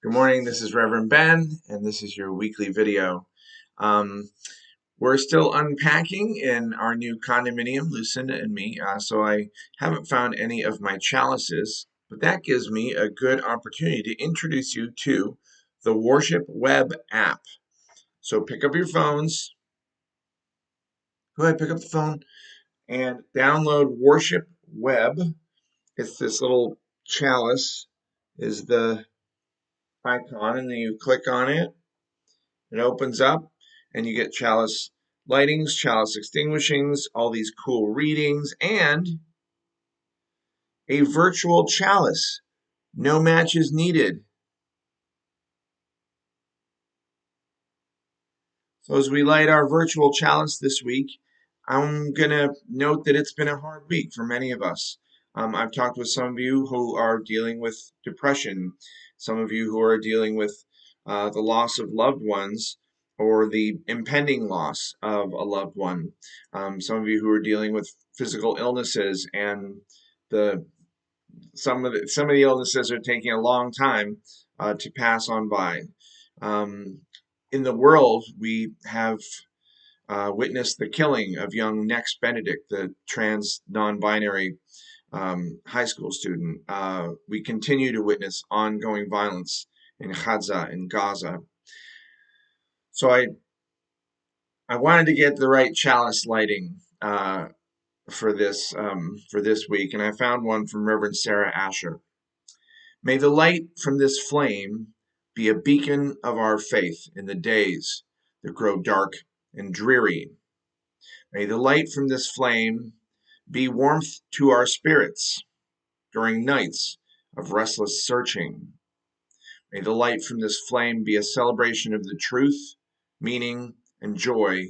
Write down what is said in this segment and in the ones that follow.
Good morning, this is Reverend Ben, and this is your weekly video. Um, we're still unpacking in our new condominium, Lucinda and me, so I haven't found any of my chalices, but that gives me a good opportunity to introduce you to the Worship Web app. So pick up your phones, go ahead, pick up the phone, and download Worship Web. It's this little chalice is the icon, and then you click on it. It opens up and you get Chalice lightings, Chalice extinguishings, all these cool readings, and a virtual Chalice. No matches needed. So as we light our virtual Chalice this week, I'm going to note that it's been a hard week for many of us. I've talked with some of you who are dealing with depression, some of you who are dealing with the loss of loved ones or the impending loss of a loved one. Some of you who are dealing with physical illnesses, and some of the illnesses are taking a long time to pass on by. In the world, we have witnessed the killing of young Next Benedict, the trans non-binary high school student. We continue to witness ongoing violence in Gaza. So I wanted to get the right chalice lighting for this week, and I found one from Reverend Sara Ascher. May the light from this flame be a beacon of our faith in the days that grow dark and dreary. May the light from this flame be warmth to our spirits during nights of restless searching. May the light from this flame be a celebration of the truth, meaning, and joy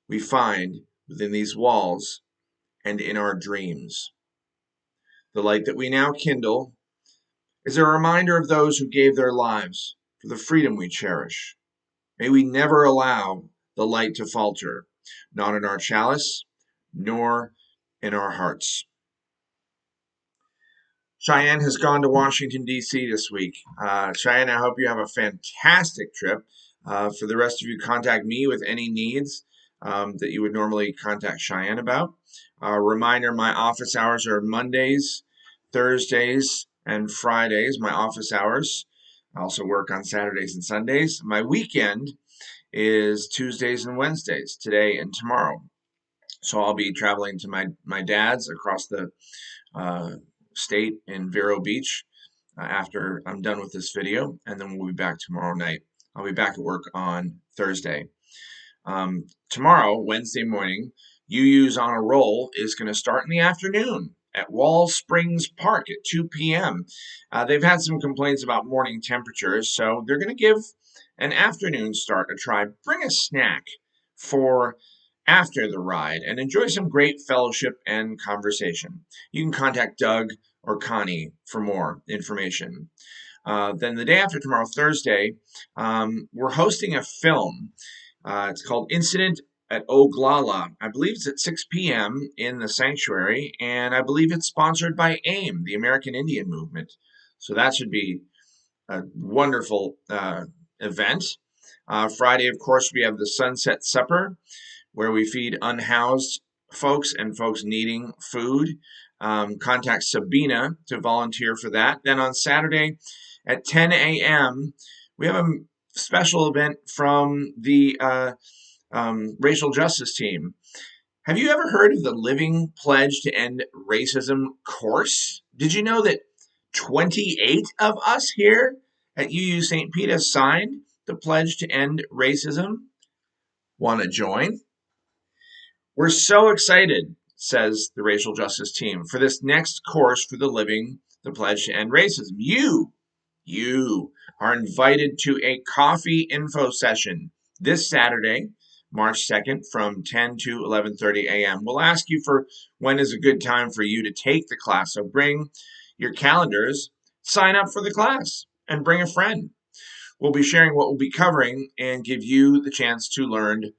we find within these walls and in our dreams. The light that we now kindle is a reminder of those who gave their lives for the freedom we cherish. May we never allow the light to falter, not in our chalice, nor in our hearts. Cheyenne has gone to Washington, D.C. this week. Cheyenne, I hope you have a fantastic trip. For the rest of you, contact me with any needs that you would normally contact Cheyenne about. Reminder, my office hours are Mondays, Thursdays, and Fridays, my office hours. I also work on Saturdays and Sundays. My weekend is Tuesdays and Wednesdays, today and tomorrow. So I'll be traveling to my dad's across the state in Vero Beach after I'm done with this video, and then we'll be back tomorrow night. I'll be back at work on Thursday. Tomorrow, Wednesday morning, UUs On A Roll is going to start in the afternoon at Wall Springs Park at 2 p.m. They've had some complaints about morning temperatures, so they're going to give an afternoon start a try. Bring a snack for after the ride and enjoy some great fellowship and conversation. You can contact Doug or Connie for more information. Then the day after tomorrow, Thursday, we're hosting a film. It's called Incident at Oglala. I believe it's at 6 p.m. in the sanctuary, and I believe it's sponsored by AIM, the American Indian Movement. So that should be a wonderful event. Friday, of course, we have the Sunset Supper, where we feed unhoused folks and folks needing food. Contact Sabine to volunteer for that. Then on Saturday at 10 a.m., we have a special event from the racial justice team. Have you ever heard of the Living Pledge to End Racism course? Did you know that 28 of us here at UU St. Pete have signed the Pledge to End Racism? Want to join? We're so excited, says the racial justice team, for this next course for the Living the Pledge to End Racism. You are invited to a coffee info session this Saturday, March 2nd from 10 to 11:30 a.m. We'll ask you for when is a good time for you to take the class. So bring your calendars, sign up for the class, and bring a friend. We'll be sharing what we'll be covering and give you the chance to learn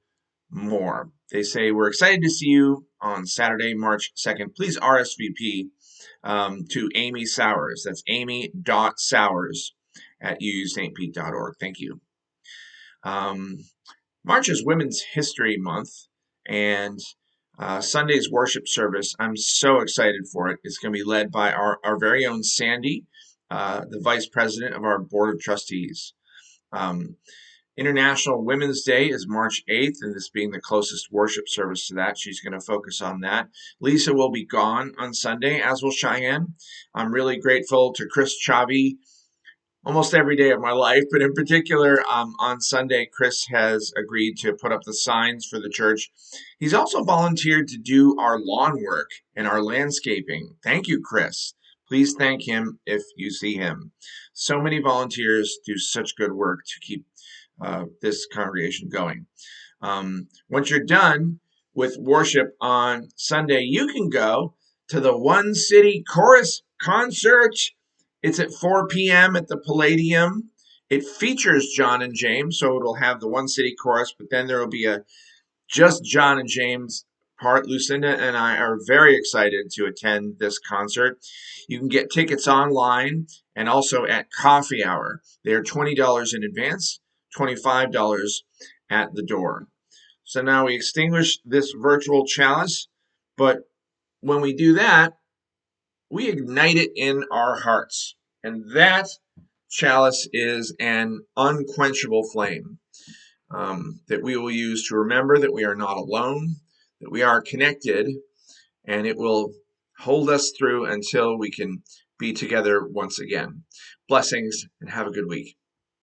more. They say, we're excited to see you on Saturday, March 2nd. Please RSVP to Amy Sauers. That's amy.sauers at UUsSt.org. Thank you. March is Women's History Month, and Sunday's worship service, I'm so excited for it. It's going to be led by our very own Sandi, the vice president of our board of trustees. International Women's Day is March 8th, and this being the closest worship service to that, she's going to focus on that. Lisa will be gone on Sunday, as will Cheyenne. I'm really grateful to Chris Chavie almost every day of my life, but in particular, on Sunday, Chris has agreed to put up the signs for the church. He's also volunteered to do our lawn work and our landscaping. Thank you, Chris. Please thank him if you see him. So many volunteers do such good work to keep this congregation going. Once you're done with worship on Sunday, you can go to the One City Chorus concert. It's at 4 p.m. at the Palladium. It features Jon and James, so it'll have the One City Chorus, but then there will be a just Jon and James part. Lucinda and I are very excited to attend this concert. You can get tickets online and also at coffee hour. They are $20 in advance, $25 at the door. So now we extinguish this virtual chalice, but when we do that, we ignite it in our hearts. And that chalice is an unquenchable flame that we will use to remember that we are not alone, that we are connected, and it will hold us through until we can be together once again. Blessings and have a good week.